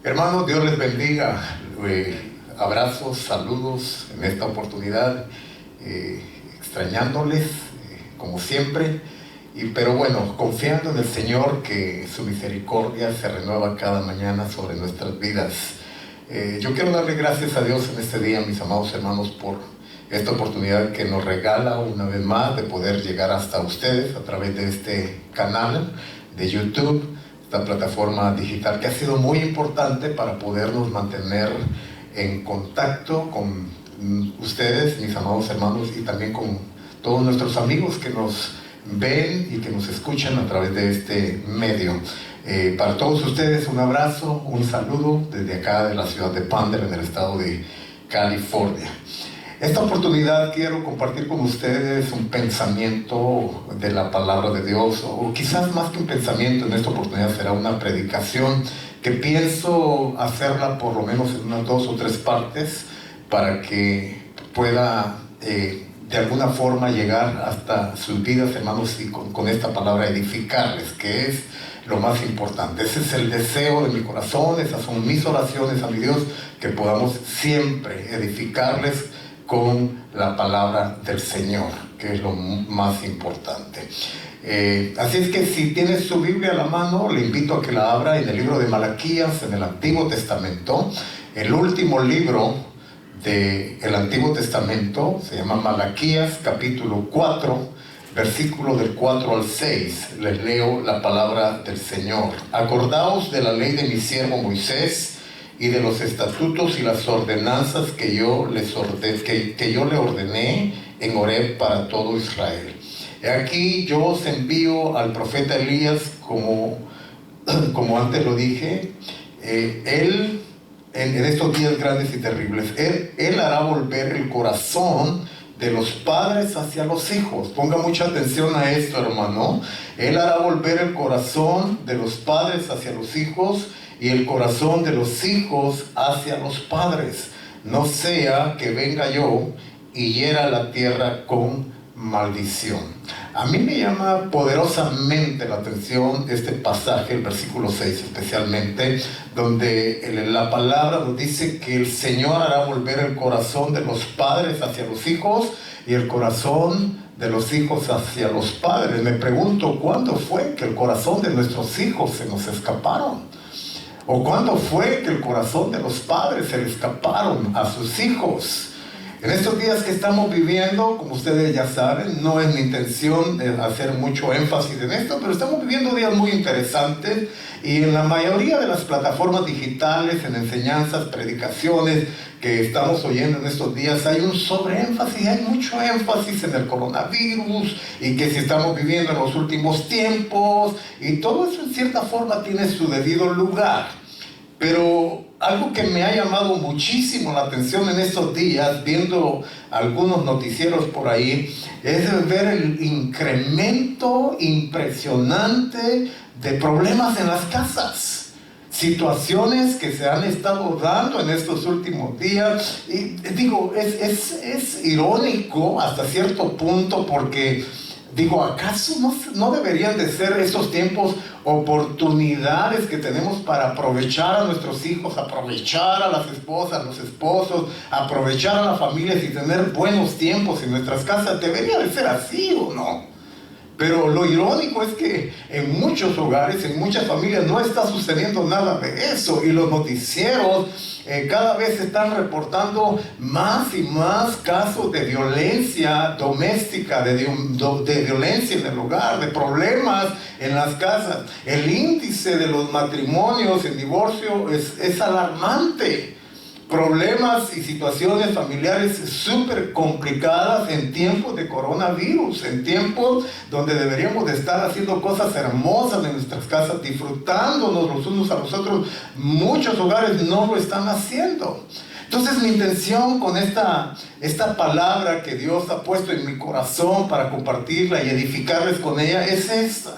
Hermanos, Dios les bendiga. Abrazos, saludos en esta oportunidad, extrañándoles como siempre, pero bueno, confiando en el Señor que su misericordia se renueva cada mañana sobre nuestras vidas. Yo quiero darle gracias a Dios en este día, mis amados hermanos, por esta oportunidad que nos regala una vez más de poder llegar hasta ustedes a través de este canal de YouTube, esta plataforma digital que ha sido muy importante para podernos mantener en contacto con ustedes, mis amados hermanos, y también con todos nuestros amigos que nos ven y que nos escuchan a través de este medio. Para todos ustedes un abrazo, un saludo desde acá de la ciudad de Pandora, en el estado de California. Esta oportunidad quiero compartir con ustedes un pensamiento de la palabra de Dios, o quizás más que un pensamiento, en esta oportunidad será una predicación que pienso hacerla por lo menos en unas 2 o 3 partes para que pueda de alguna forma llegar hasta sus vidas, hermanos, y con esta palabra edificarles, que es lo más importante. Ese es el deseo de mi corazón, esas son mis oraciones a mi Dios, que podamos siempre edificarles con la palabra del Señor, que es lo más importante. Así es que si tienes su Biblia a la mano, le invito a que la abra en el libro de Malaquías, en el Antiguo Testamento. El último libro del Antiguo Testamento se llama Malaquías, capítulo 4, versículo del 4 al 6. Les leo la palabra del Señor. Acordaos de la ley de mi siervo Moisés y de los estatutos y las ordenanzas que yo le ordené en Horeb para todo Israel. Aquí yo os envío al profeta Elías, como antes lo dije. Él, en estos días grandes y terribles, él hará volver el corazón de los padres hacia los hijos. Ponga mucha atención a esto, hermano. Él hará volver el corazón de los padres hacia los hijos y el corazón de los hijos hacia los padres. No sea que venga yo y hiera la tierra con maldición. A mí me llama poderosamente la atención este pasaje, el versículo 6 especialmente, donde la palabra nos dice que el Señor hará volver el corazón de los padres hacia los hijos y el corazón de los hijos hacia los padres. Me pregunto, ¿cuándo fue que el corazón de nuestros hijos se nos escaparon? ¿O cuándo fue que el corazón de los padres se le escaparon a sus hijos? En estos días que estamos viviendo, como ustedes ya saben, no es mi intención hacer mucho énfasis en esto, pero estamos viviendo días muy interesantes y en la mayoría de las plataformas digitales, en enseñanzas, predicaciones que estamos oyendo en estos días, hay un sobreénfasis, hay mucho énfasis en el coronavirus y que si estamos viviendo en los últimos tiempos, y todo eso en cierta forma tiene su debido lugar. Pero algo que me ha llamado muchísimo la atención en estos días, viendo algunos noticieros por ahí, es ver el incremento impresionante de problemas en las casas. Situaciones que se han estado dando en estos últimos días. Y digo, es irónico hasta cierto punto, porque digo, ¿acaso no deberían de ser estos tiempos oportunidades que tenemos para aprovechar a nuestros hijos, aprovechar a las esposas, los esposos, aprovechar a las familias y tener buenos tiempos en nuestras casas? Debería de ser así, ¿o no? Pero lo irónico es que en muchos hogares, en muchas familias, no está sucediendo nada de eso. Y los noticieros cada vez están reportando más y más casos de violencia doméstica, de violencia en el hogar, de problemas en las casas. El índice de los matrimonios en divorcio es alarmante. Problemas y situaciones familiares súper complicadas en tiempos de coronavirus, en tiempos donde deberíamos de estar haciendo cosas hermosas en nuestras casas, disfrutándonos los unos a los otros. Muchos hogares no lo están haciendo. Entonces mi intención con esta palabra que Dios ha puesto en mi corazón para compartirla y edificarles con ella es esta: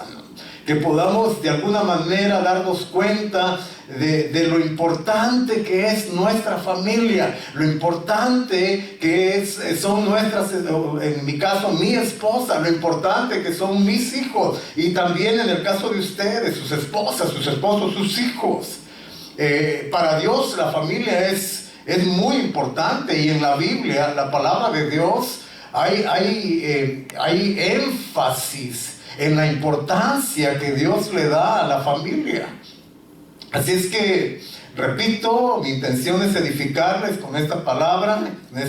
que podamos de alguna manera darnos cuenta de lo importante que es nuestra familia, lo importante que son nuestras, en mi caso, mi esposa, lo importante que son mis hijos, y también en el caso de ustedes, sus esposas, sus esposos, sus hijos. Para Dios la familia es muy importante, y en la Biblia, la palabra de Dios, hay énfasis en la importancia que Dios le da a la familia. Así es que, repito, mi intención es edificarles con esta palabra,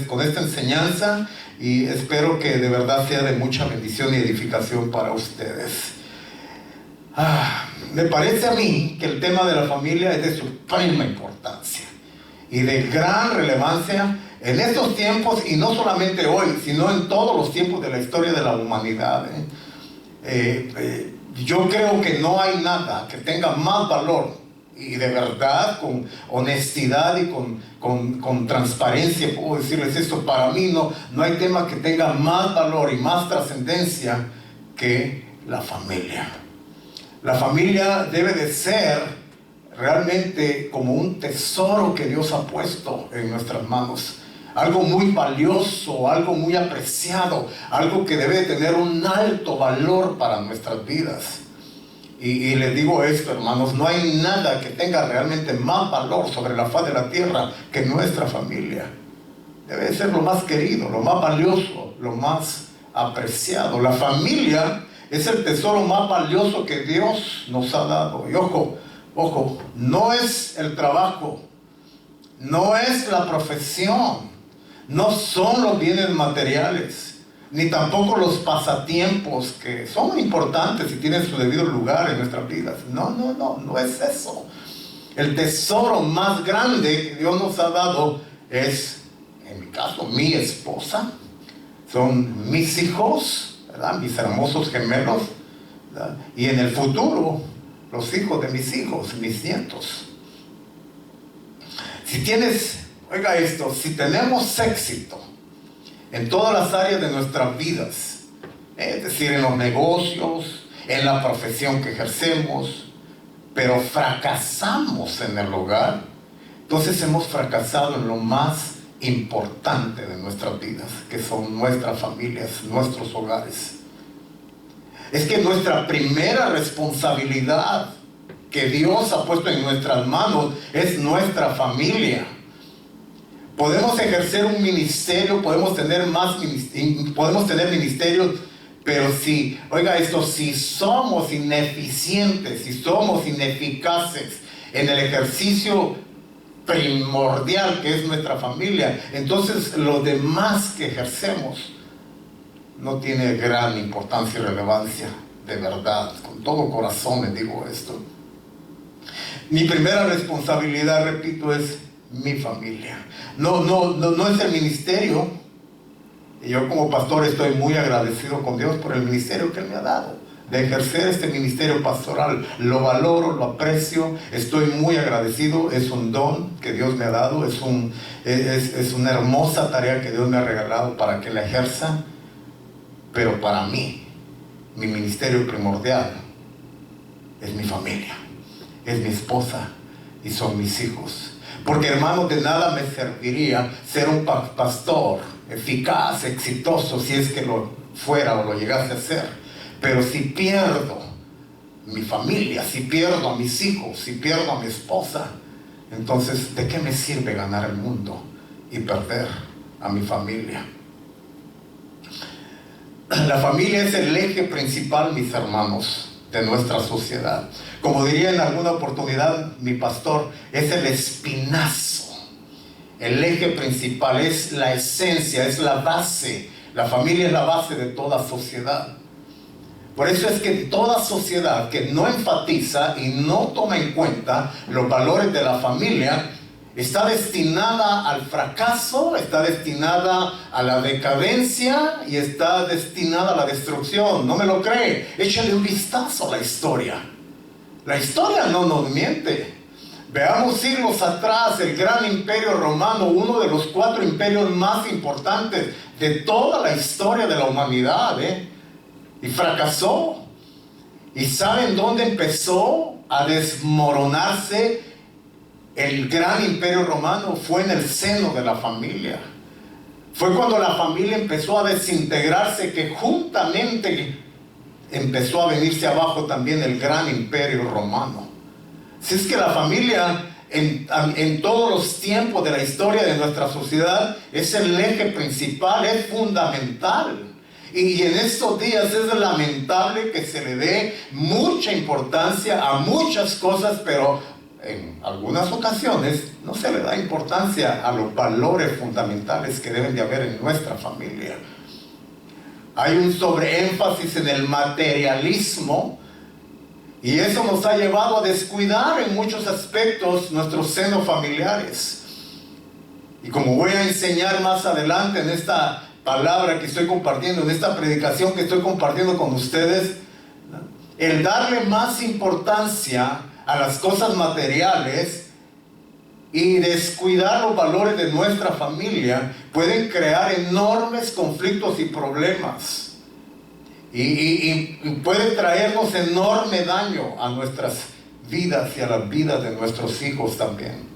con esta enseñanza, y espero que de verdad sea de mucha bendición y edificación para ustedes. Me parece a mí que el tema de la familia es de suprema importancia y de gran relevancia en estos tiempos, y no solamente hoy, sino en todos los tiempos de la historia de la humanidad. Yo creo que no hay nada que tenga más valor, y de verdad, con honestidad y con transparencia puedo decirles esto: para mí no hay tema que tenga más valor y más trascendencia que la familia. La familia debe de ser realmente como un tesoro que Dios ha puesto en nuestras manos. Algo muy valioso, algo muy apreciado, algo que debe de tener un alto valor para nuestras vidas. Y les digo esto, hermanos: no hay nada que tenga realmente más valor sobre la faz de la tierra que nuestra familia. Debe de ser lo más querido, lo más valioso, lo más apreciado. La familia es el tesoro más valioso que Dios nos ha dado. Y ojo, no es el trabajo, no es la profesión, no son los bienes materiales, ni tampoco los pasatiempos, que son importantes y tienen su debido lugar en nuestras vidas. No es eso. El tesoro más grande que Dios nos ha dado es, en mi caso, mi esposa, son mis hijos, ¿verdad? Mis hermosos gemelos, ¿verdad? Y en el futuro, los hijos de mis hijos, mis nietos. Oiga esto, si tenemos éxito en todas las áreas de nuestras vidas, es decir, en los negocios, en la profesión que ejercemos, pero fracasamos en el hogar, entonces hemos fracasado en lo más importante de nuestras vidas, que son nuestras familias, nuestros hogares. Es que nuestra primera responsabilidad que Dios ha puesto en nuestras manos es nuestra familia. Podemos ejercer un ministerio, podemos tener ministerios, pero si somos ineficientes, si somos ineficaces en el ejercicio primordial que es nuestra familia, entonces lo demás que ejercemos no tiene gran importancia y relevancia. De verdad, con todo corazón les digo esto. Mi primera responsabilidad, repito, es mi familia. No es el ministerio. Y yo como pastor estoy muy agradecido con Dios por el ministerio que Él me ha dado, de ejercer este ministerio pastoral. Lo valoro, lo aprecio, estoy muy agradecido. Es un don que Dios me ha dado, es una hermosa tarea que Dios me ha regalado para que la ejerza. Pero para mí, mi ministerio primordial es mi familia, es mi esposa y son mis hijos. Porque, hermanos, de nada me serviría ser un pastor eficaz, exitoso, si es que lo fuera o lo llegase a ser. Pero si pierdo mi familia, si pierdo a mis hijos, si pierdo a mi esposa, entonces, ¿de qué me sirve ganar el mundo y perder a mi familia? La familia es el eje principal, mis hermanos, de nuestra sociedad. Como diría en alguna oportunidad mi pastor, es el espinazo. El eje principal es la esencia, es la base. La familia es la base de toda sociedad. Por eso es que toda sociedad que no enfatiza y no toma en cuenta los valores de la familia está destinada al fracaso, está destinada a la decadencia y está destinada a la destrucción. ¿No me lo cree? Échale un vistazo a la historia. La historia no nos miente. Veamos siglos atrás el gran imperio romano, uno de los 4 imperios más importantes de toda la historia de la humanidad, y fracasó. ¿Y saben dónde empezó a desmoronarse el gran imperio romano? Fue en el seno de la familia. Fue cuando la familia empezó a desintegrarse que juntamente empezó a venirse abajo también el gran imperio romano. Si es que la familia en todos los tiempos de la historia de nuestra sociedad, es el eje principal, es fundamental. Y en estos días es lamentable que se le dé mucha importancia a muchas cosas, pero en algunas ocasiones no se le da importancia a los valores fundamentales que deben de haber en nuestra familia. Hay un sobreénfasis en el materialismo, y eso nos ha llevado a descuidar en muchos aspectos nuestros senos familiares. Y como voy a enseñar más adelante en esta palabra que estoy compartiendo, en esta predicación que estoy compartiendo con ustedes, el darle más importancia a las cosas materiales y descuidar los valores de nuestra familia pueden crear enormes conflictos y problemas. Y puede traernos enorme daño a nuestras vidas y a las vidas de nuestros hijos también.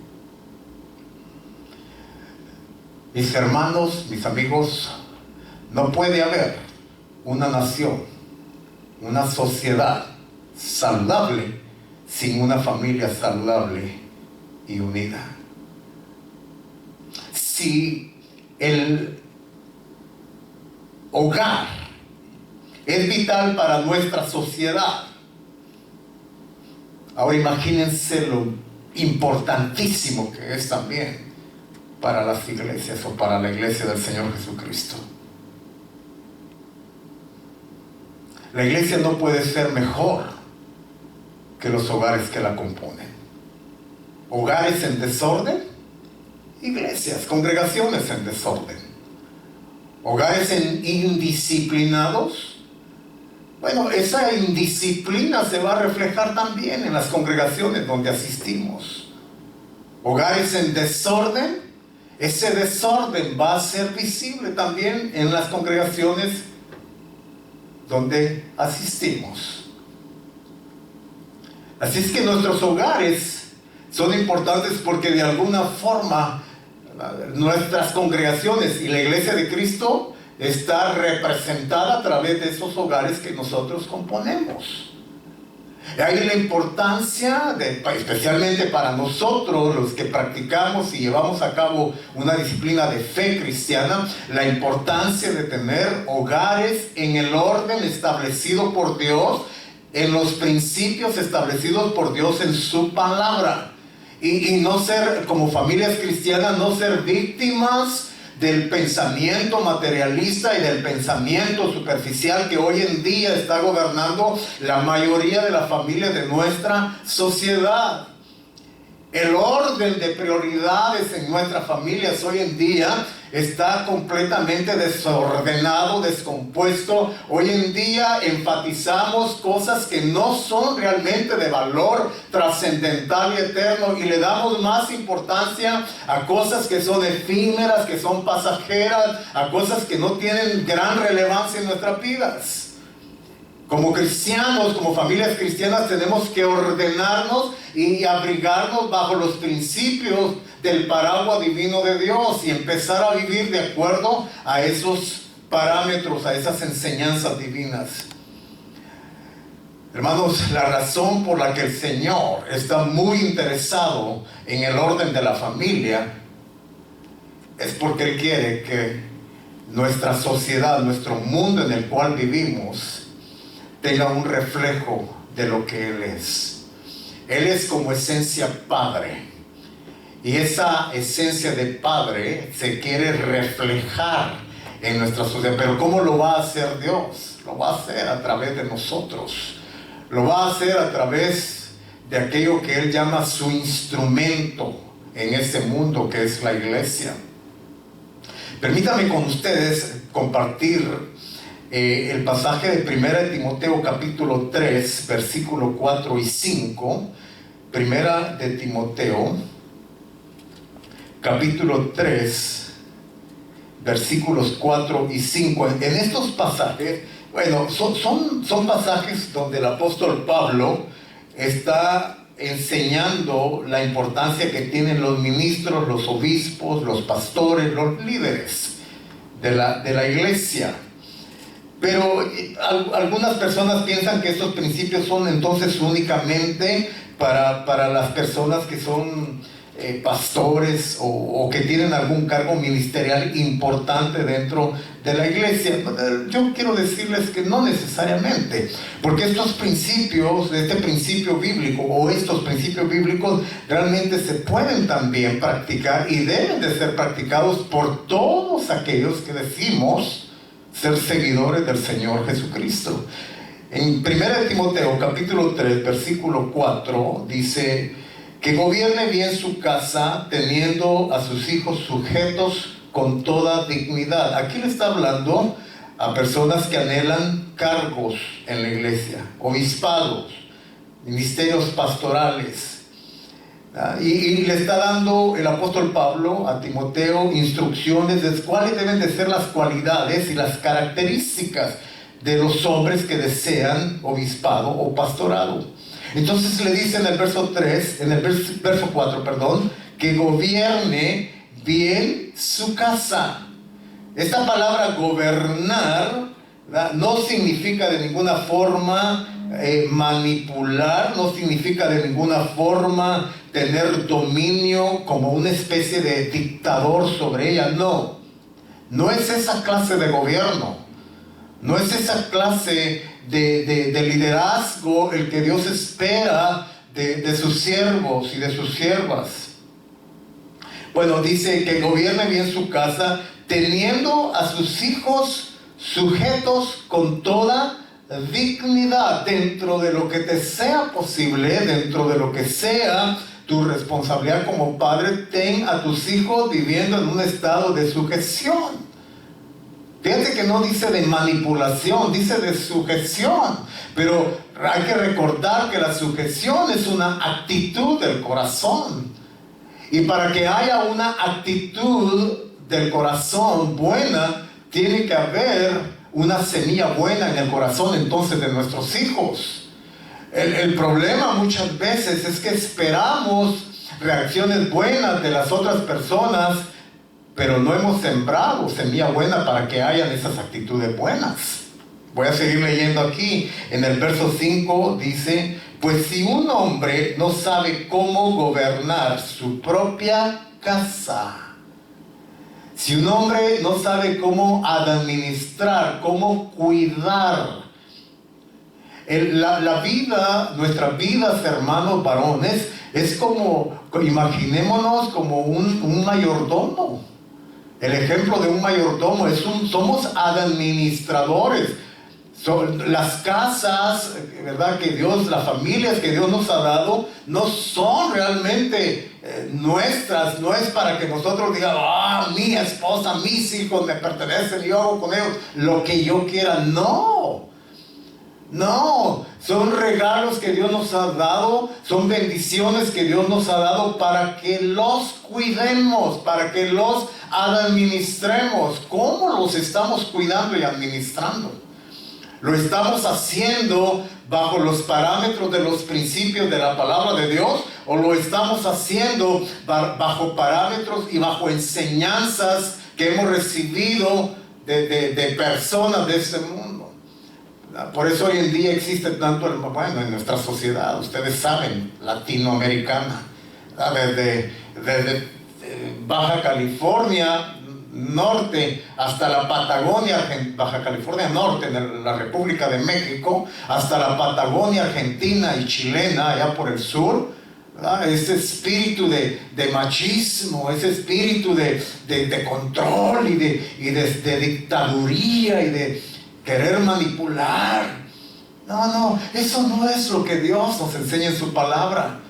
Mis hermanos, mis amigos, no puede haber una nación, una sociedad saludable sin una familia saludable y unida. Si el hogar es vital para nuestra sociedad, ahora imagínense lo importantísimo que es también para las iglesias o para la iglesia del Señor Jesucristo. La iglesia no puede ser mejor que los hogares que la componen. Hogares en desorden, iglesias, congregaciones en desorden. Hogares indisciplinados. Bueno, esa indisciplina se va a reflejar también en las congregaciones donde asistimos. Hogares en desorden, ese desorden va a ser visible también en las congregaciones donde asistimos. Así es que nuestros hogares son importantes porque de alguna forma nuestras congregaciones y la iglesia de Cristo está representada a través de esos hogares que nosotros componemos. Hay la importancia, especialmente para nosotros, los que practicamos y llevamos a cabo una disciplina de fe cristiana, la importancia de tener hogares en el orden establecido por Dios, en los principios establecidos por Dios en su palabra. Y no ser, como familias cristianas, no ser víctimas del pensamiento materialista y del pensamiento superficial que hoy en día está gobernando la mayoría de las familias de nuestra sociedad. El orden de prioridades en nuestras familias hoy en día está completamente desordenado, descompuesto. Hoy en día enfatizamos cosas que no son realmente de valor trascendental y eterno, y le damos más importancia a cosas que son efímeras, que son pasajeras, a cosas que no tienen gran relevancia en nuestras vidas. Como cristianos, como familias cristianas, tenemos que ordenarnos y abrigarnos bajo los principios del paraguas divino de Dios y empezar a vivir de acuerdo a esos parámetros, a esas enseñanzas divinas. Hermanos, la razón por la que el Señor está muy interesado en el orden de la familia es porque Él quiere que nuestra sociedad, nuestro mundo en el cual vivimos, tenga un reflejo de lo que Él es. Él es como esencia Padre, y esa esencia de Padre se quiere reflejar en nuestra sociedad. Pero ¿cómo lo va a hacer Dios? Lo va a hacer a través de nosotros. Lo va a hacer a través de aquello que Él llama su instrumento en este mundo, que es la iglesia. Permítame con ustedes compartir el pasaje de 1 de Timoteo capítulo 3, versículo 4 y 5. 1 de Timoteo capítulo 3, versículos 4 y 5. En estos pasajes, bueno, son pasajes donde el apóstol Pablo está enseñando la importancia que tienen los ministros, los obispos, los pastores, los líderes de la iglesia. Pero algunas personas piensan que estos principios son entonces únicamente para las personas que son pastores o que tienen algún cargo ministerial importante dentro de la iglesia. Yo quiero decirles que no necesariamente, porque estos principios, este principio bíblico o estos principios bíblicos realmente se pueden también practicar y deben de ser practicados por todos aquellos que decimos ser seguidores del Señor Jesucristo. En 1 Timoteo capítulo 3 versículo 4 dice que gobierne bien su casa, teniendo a sus hijos sujetos con toda dignidad. Aquí le está hablando a personas que anhelan cargos en la iglesia, obispados, ministerios pastorales. Y le está dando el apóstol Pablo a Timoteo instrucciones de cuáles deben de ser las cualidades y las características de los hombres que desean obispado o pastorado. Entonces le dice en el verso 4, que gobierne bien su casa. Esta palabra gobernar, ¿verdad?, no significa de ninguna forma manipular, no significa de ninguna forma tener dominio como una especie de dictador sobre ella. No es esa clase de gobierno, no es esa clase de liderazgo el que Dios espera de sus siervos y de sus siervas. Bueno, dice que gobierne bien su casa, teniendo a sus hijos sujetos con toda dignidad, dentro de lo que te sea posible, dentro de lo que sea tu responsabilidad como padre. Ten a tus hijos viviendo en un estado de sujeción. Fíjate que no dice de manipulación, dice de sujeción. Pero hay que recordar que la sujeción es una actitud del corazón. Y para que haya una actitud del corazón buena, tiene que haber una semilla buena en el corazón entonces de nuestros hijos. El problema muchas veces es que esperamos reacciones buenas de las otras personas, pero no hemos sembrado semilla buena para que hayan esas actitudes buenas. Voy a seguir leyendo aquí. En el verso 5 dice: pues si un hombre no sabe cómo gobernar su propia casa, si un hombre no sabe cómo administrar, cómo cuidar la vida, nuestras vidas, hermanos varones, es como, imaginémonos como un mayordomo. El ejemplo de un mayordomo somos administradores. Las casas, ¿verdad?, que Dios, las familias que Dios nos ha dado, no son realmente nuestras. No es para que nosotros digamos: mi esposa, mis hijos me pertenecen y yo hago con ellos lo que yo quiera. No, son regalos que Dios nos ha dado, son bendiciones que Dios nos ha dado para que los cuidemos, para que los administremos. ¿Cómo los estamos cuidando y administrando? ¿Lo estamos haciendo bajo los parámetros de los principios de la palabra de Dios? ¿O lo estamos haciendo bajo parámetros y bajo enseñanzas que hemos recibido de personas de este mundo? Por eso hoy en día existe tanto, en nuestra sociedad, ustedes saben, latinoamericana, desde Baja California Norte hasta la Patagonia, Baja California Norte, en la República de México, hasta la Patagonia argentina y chilena, allá por el sur, ¿verdad? Ese espíritu de machismo, ese espíritu de control y de dictaduría y de querer manipular. No, eso no es lo que Dios nos enseña en su palabra.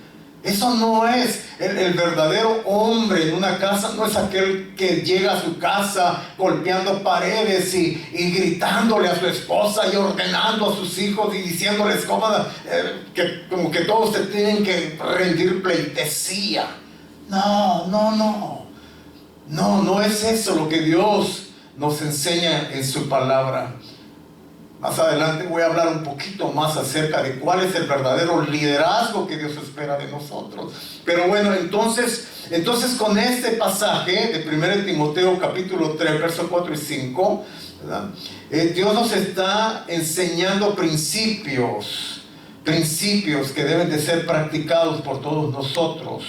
Eso no es. El verdadero hombre en una casa no es aquel que llega a su casa golpeando paredes y gritándole a su esposa y ordenando a sus hijos y diciéndoles como que todos se tienen que rendir pleitesía. No es eso lo que Dios nos enseña en su palabra. Más adelante voy a hablar un poquito más acerca de cuál es el verdadero liderazgo que Dios espera de nosotros. Pero bueno, entonces con este pasaje de 1 Timoteo capítulo 3, versos 4 y 5, ¿verdad? Dios nos está enseñando principios que deben de ser practicados por todos nosotros,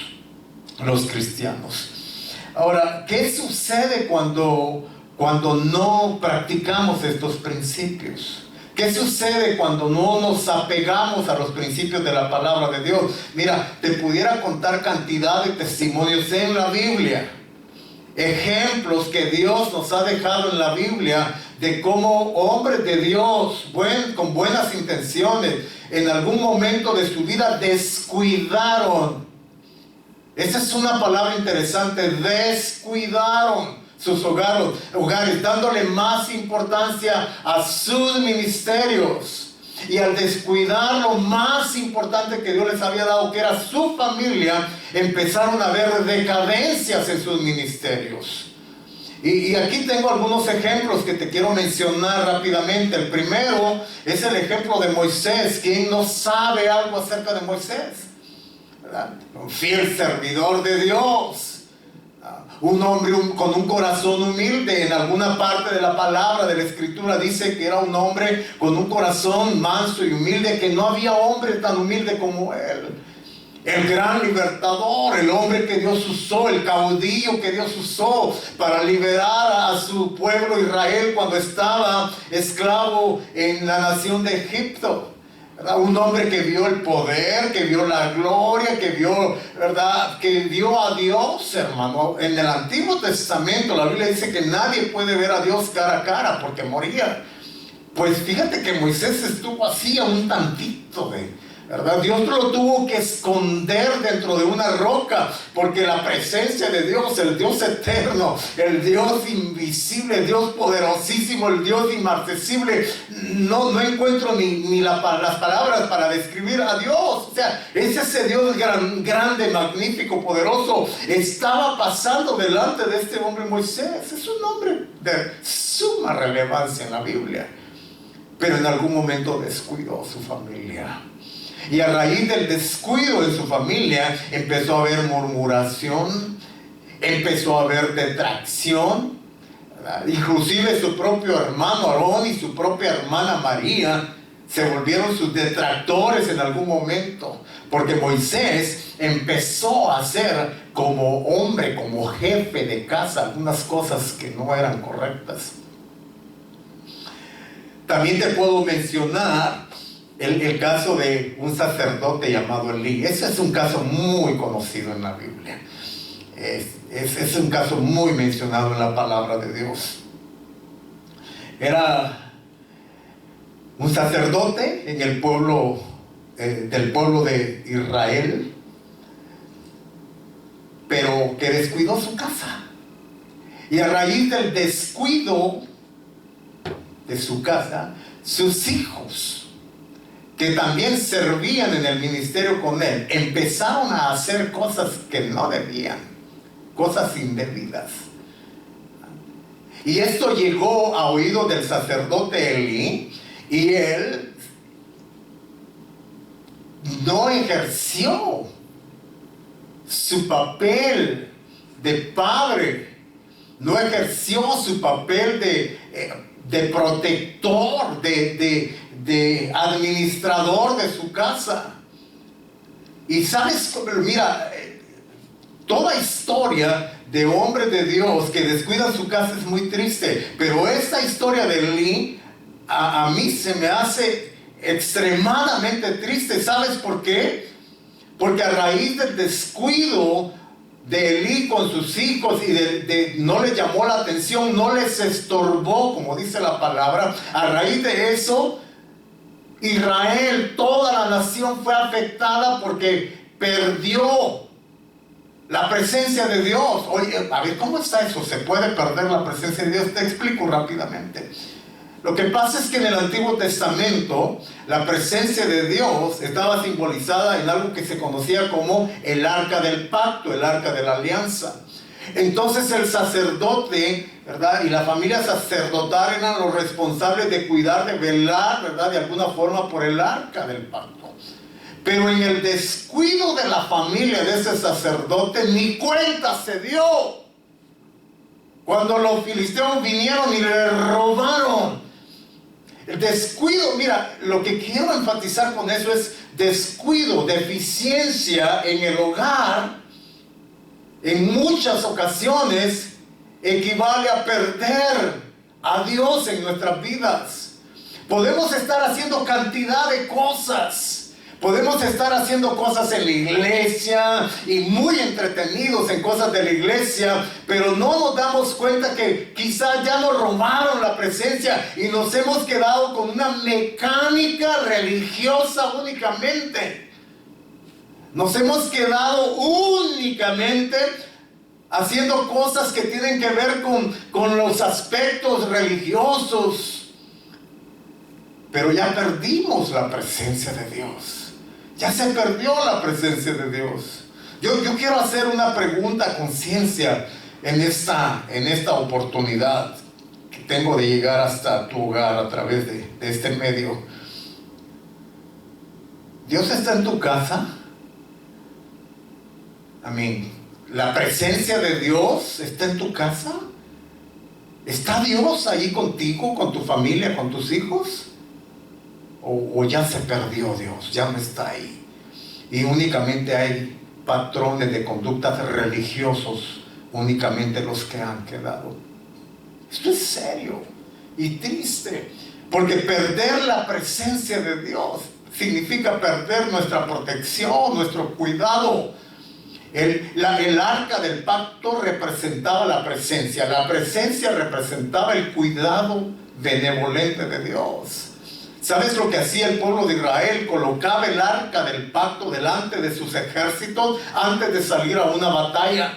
los cristianos. Ahora, ¿qué sucede cuando no practicamos estos principios? ¿Qué sucede cuando no nos apegamos a los principios de la palabra de Dios? Mira, te pudiera contar cantidad de testimonios en la Biblia, ejemplos que Dios nos ha dejado en la Biblia de cómo hombres de Dios, con buenas intenciones, en algún momento de su vida descuidaron. Esa es una palabra interesante, descuidaron sus hogares, dándole más importancia a sus ministerios. Y al descuidar lo más importante que Dios les había dado, que era su familia, empezaron a ver decadencias en sus ministerios. Y aquí tengo algunos ejemplos que te quiero mencionar rápidamente. El primero es el ejemplo de Moisés. ¿Quién no sabe algo acerca de Moisés? ¿Verdad? Un fiel servidor de Dios. Un hombre con un corazón humilde. En alguna parte de la palabra de la escritura dice que era un hombre con un corazón manso y humilde, que no había hombre tan humilde como él. El gran libertador, el hombre que Dios usó, el caudillo que Dios usó para liberar a su pueblo Israel cuando estaba esclavo en la nación de Egipto. Un hombre que vio el poder, que vio la gloria, que vio, ¿verdad?, que vio a Dios, hermano. En el Antiguo Testamento la Biblia dice que nadie puede ver a Dios cara a cara porque moría. Pues fíjate que Moisés estuvo así a un tantito ¿verdad? Dios lo tuvo que esconder dentro de una roca, porque la presencia de Dios, el Dios eterno, el Dios invisible, el Dios poderosísimo, el Dios inmarcesible, no encuentro ni las palabras para describir a Dios. O sea, ese Dios grande, magnífico, poderoso, estaba pasando delante de este hombre Moisés. Es un hombre de suma relevancia en la Biblia, pero en algún momento descuidó su familia. Y a raíz del descuido de su familia empezó a haber murmuración, empezó a haber detracción, ¿verdad? Inclusive su propio hermano Aarón y su propia hermana María se volvieron sus detractores en algún momento, porque Moisés empezó a hacer como hombre, como jefe de casa, algunas cosas que no eran correctas. También te puedo mencionar el caso de un sacerdote llamado Elí. Ese es un caso muy conocido en la Biblia. Es un caso muy mencionado en la palabra de Dios. Era un sacerdote en el pueblo, del pueblo de Israel, pero que descuidó su casa. Y a raíz del descuido de su casa, sus hijos, que también servían en el ministerio con él, empezaron a hacer cosas que no debían, cosas indebidas. Y esto llegó a oídos del sacerdote Elí, y él no ejerció su papel de padre, no ejerció su papel de protector, de administrador de su casa. Y sabes, mira, toda historia de hombres de Dios que descuidan su casa es muy triste, pero esta historia de Elí a mí se me hace extremadamente triste. ¿Sabes por qué? Porque a raíz del descuido de Elí con sus hijos y no les llamó la atención, no les estorbó, como dice la palabra, a raíz de eso Israel, toda la nación fue afectada porque perdió la presencia de Dios. Oye, a ver, ¿cómo está eso? ¿Se puede perder la presencia de Dios? Te explico rápidamente. Lo que pasa es que en el Antiguo Testamento la presencia de Dios estaba simbolizada en algo que se conocía como el arca del pacto, el arca de la alianza. Entonces el sacerdote ¿verdad? Y la familia sacerdotal eran los responsables de cuidar, de velar, ¿verdad? De alguna forma por el arca del pacto. Pero en el descuido de la familia de ese sacerdote, ni cuenta se dio. Cuando los filisteos vinieron y le robaron. El descuido, mira, lo que quiero enfatizar con eso es descuido, deficiencia en el hogar. En muchas ocasiones equivale a perder a Dios en nuestras vidas. Podemos estar haciendo cantidad de cosas. Podemos estar haciendo cosas en la iglesia y muy entretenidos en cosas de la iglesia, pero no nos damos cuenta que quizás ya nos robaron la presencia y nos hemos quedado con una mecánica religiosa únicamente. Nos hemos quedado únicamente haciendo cosas que tienen que ver con los aspectos religiosos, pero ya perdimos la presencia de Dios. Ya se perdió la presencia de Dios. Yo quiero hacer una pregunta a conciencia en esta oportunidad que tengo de llegar hasta tu hogar a través de este medio. ¿Dios está en tu casa? Amén. ¿La presencia de Dios está en tu casa? ¿Está Dios ahí contigo, con tu familia, con tus hijos? ¿O ya se perdió Dios? Ya no está ahí. Y únicamente hay patrones de conductas religiosos, únicamente los que han quedado. Esto es serio y triste, porque perder la presencia de Dios significa perder nuestra protección, nuestro cuidado. El arca del pacto representaba la presencia representaba el cuidado benevolente de Dios. ¿Sabes lo que hacía el pueblo de Israel? Colocaba el arca del pacto delante de sus ejércitos antes de salir a una batalla.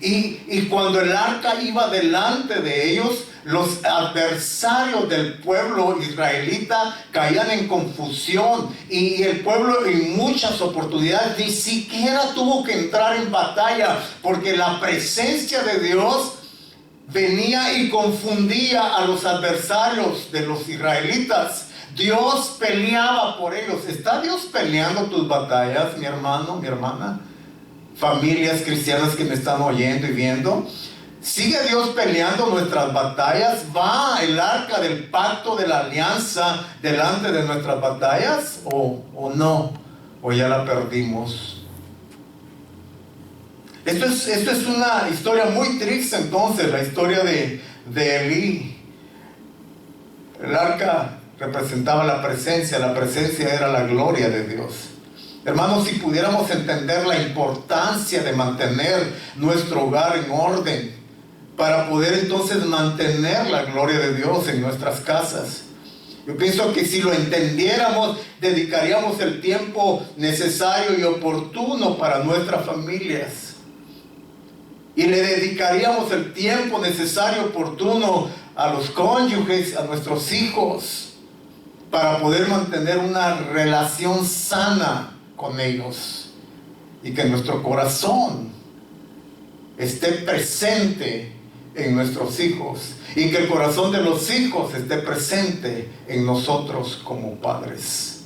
Y cuando el arca iba delante de ellos, los adversarios del pueblo israelita caían en confusión. Y el pueblo en muchas oportunidades ni siquiera tuvo que entrar en batalla, porque la presencia de Dios venía y confundía a los adversarios de los israelitas. Dios peleaba por ellos. ¿Está Dios peleando tus batallas, mi hermano, mi hermana? Familias cristianas que me están oyendo y viendo. ¿Sigue Dios peleando nuestras batallas? ¿Va el arca del pacto de la alianza delante de nuestras batallas? ¿O no? ¿O ya la perdimos? Esto es una historia muy triste entonces, la historia de Elí. El arca representaba la presencia era la gloria de Dios. Hermanos, si pudiéramos entender la importancia de mantener nuestro hogar en orden, para poder entonces mantener la gloria de Dios en nuestras casas. Yo pienso que si lo entendiéramos, dedicaríamos el tiempo necesario y oportuno para nuestras familias. Y le dedicaríamos el tiempo necesario y oportuno a los cónyuges, a nuestros hijos, para poder mantener una relación sana con ellos. Y que nuestro corazón esté presente en nuestros hijos. Y que el corazón de los hijos esté presente en nosotros como padres.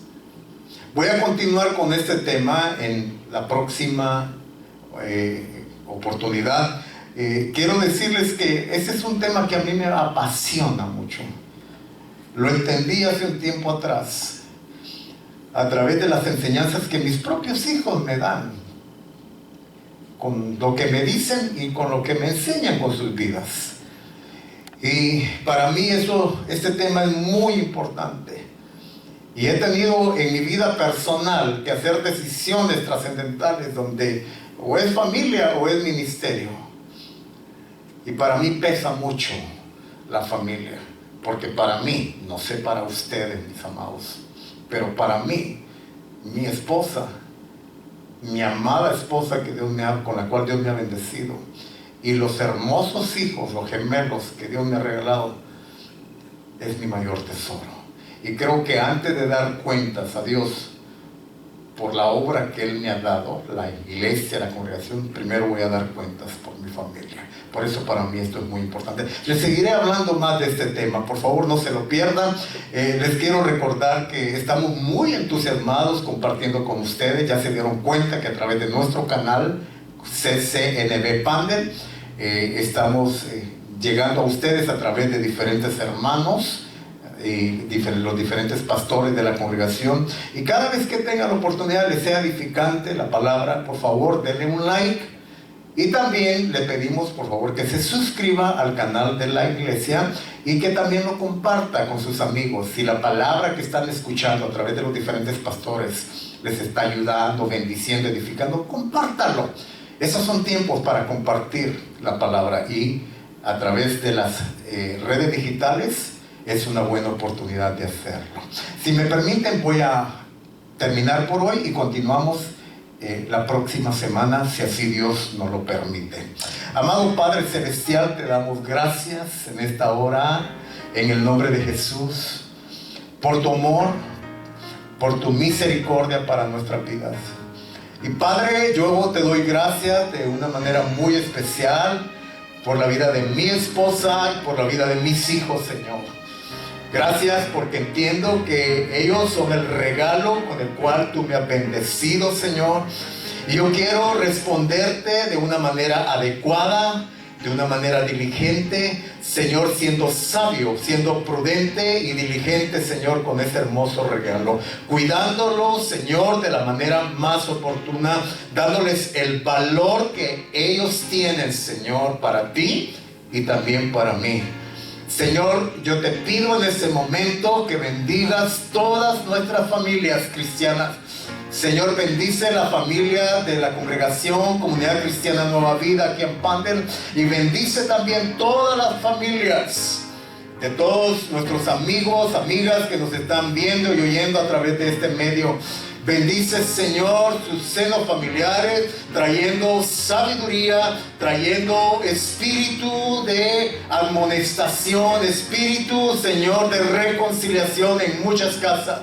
Voy a continuar con este tema en la próxima oportunidad. Quiero decirles que ese es un tema que a mí me apasiona mucho. Lo entendí hace un tiempo atrás, a través de las enseñanzas que mis propios hijos me dan, con lo que me dicen y con lo que me enseñan con sus vidas. Y para mí este tema es muy importante. Y he tenido en mi vida personal que hacer decisiones trascendentales donde o es familia o es ministerio. Y para mí pesa mucho la familia. Porque para mí, no sé para ustedes, mis amados, pero para mí, mi esposa, mi amada esposa con la cual Dios me ha bendecido, y los hermosos hijos, los gemelos que Dios me ha regalado, es mi mayor tesoro. Y creo que antes de dar cuentas a Dios por la obra que Él me ha dado, la iglesia, la congregación, primero voy a dar cuentas por mi familia. Por eso para mí esto es muy importante. Les seguiré hablando más de este tema, por favor no se lo pierdan. Les quiero recordar que estamos muy entusiasmados compartiendo con ustedes. Ya se dieron cuenta que a través de nuestro canal CCNB Panel estamos llegando a ustedes a través de diferentes hermanos y los diferentes pastores de la congregación, y cada vez que tengan la oportunidad, les sea edificante la palabra, por favor denle un like, y también le pedimos por favor que se suscriba al canal de la iglesia y que también lo comparta con sus amigos. Si la palabra que están escuchando a través de los diferentes pastores les está ayudando, bendiciendo, edificando, compártalo. Esos son tiempos para compartir la palabra, y a través de las redes digitales es una buena oportunidad de hacerlo. Si me permiten, voy a terminar por hoy y continuamos la próxima semana, si así Dios nos lo permite. Amado Padre Celestial, te damos gracias en esta hora, en el nombre de Jesús, por tu amor, por tu misericordia para nuestras vidas. Y Padre, yo te doy gracias de una manera muy especial por la vida de mi esposa y por la vida de mis hijos, Señor. Gracias porque entiendo que ellos son el regalo con el cual tú me has bendecido, Señor. Y yo quiero responderte de una manera adecuada, de una manera diligente, Señor, siendo sabio, siendo prudente y diligente, Señor, con ese hermoso regalo. Cuidándolo, Señor, de la manera más oportuna, dándoles el valor que ellos tienen, Señor, para ti y también para mí. Señor, yo te pido en este momento que bendigas todas nuestras familias cristianas. Señor, bendice la familia de la congregación Comunidad Cristiana Nueva Vida aquí en Pandel, y bendice también todas las familias de todos nuestros amigos, amigas que nos están viendo y oyendo a través de este medio. Bendice, Señor, sus senos familiares, trayendo sabiduría, trayendo espíritu de amonestación, espíritu, Señor, de reconciliación en muchas casas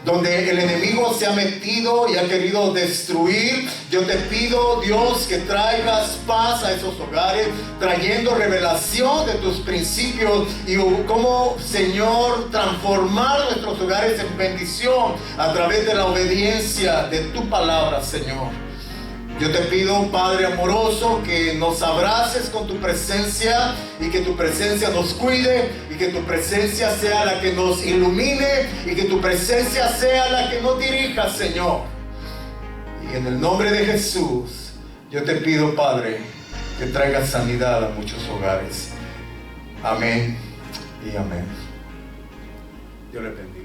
donde el enemigo se ha metido y ha querido destruir. Yo te pido, Dios, que traigas paz a esos hogares, trayendo revelación de tus principios y cómo, Señor, transformar nuestros hogares en bendición a través de la obediencia de tu palabra, Señor. Yo te pido, Padre amoroso, que nos abraces con tu presencia y que tu presencia nos cuide y que tu presencia sea la que nos ilumine y que tu presencia sea la que nos dirija, Señor. Y en el nombre de Jesús, yo te pido, Padre, que traigas sanidad a muchos hogares. Amén y amén. Dios les bendiga.